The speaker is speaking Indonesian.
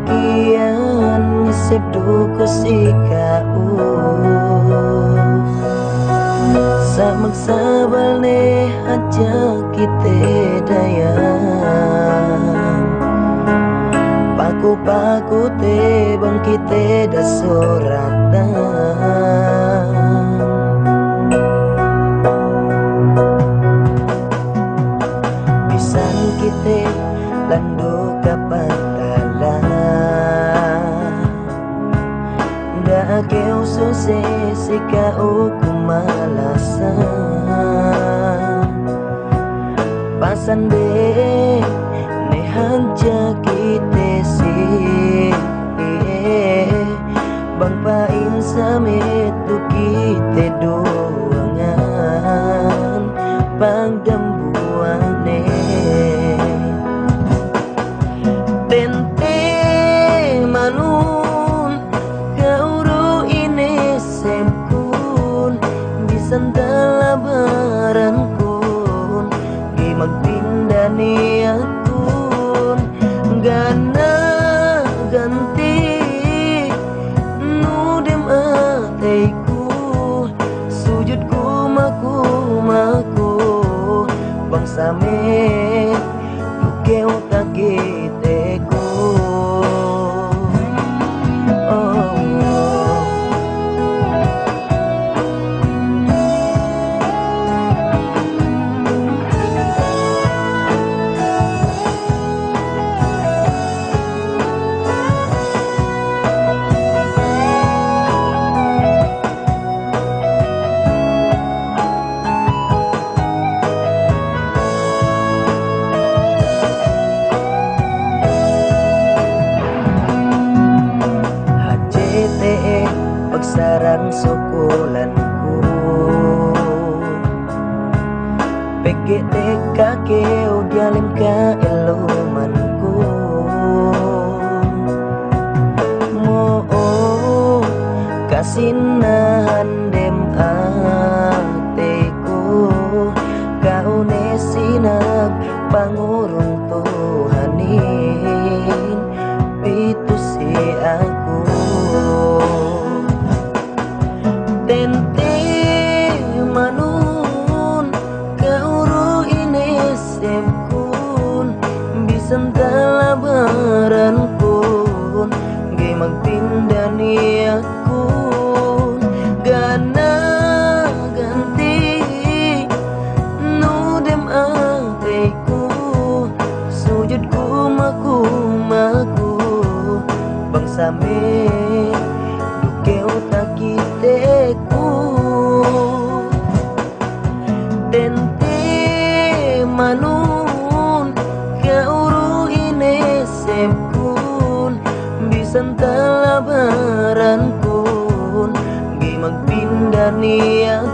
kian nyisip duku si kau Samak sabal ne aja kita dayang Paku-paku te bang kita dah soratan Pisan kita landu kapatalan Dah keu sukses si kau kumalasan Pasan be ne hanja kita si Bang pain samit tu kita doangan Pangdambuane Tente manun Kauro ini sempun Bisan dalabaran kun Di magpinda niatun Gana ganti Nudem ataiku Sujudku maku Bang same Tukeu takiteku Pagsaran sukulanku PGT kakeo dialim ka ilumanku Mo kasinahan dem ateku Kaune sinag pangurung Tuhanin Pitu si aku Tente manun Kauro ini sempun Bisan dalabaran kun Gay magpinda niakun Gana ganti Nudem ataiku Sujudku maku Bang same Dukeu takiteku Tente manun Kauro ini sempun Bisan talabaran kun Gay magpinda niat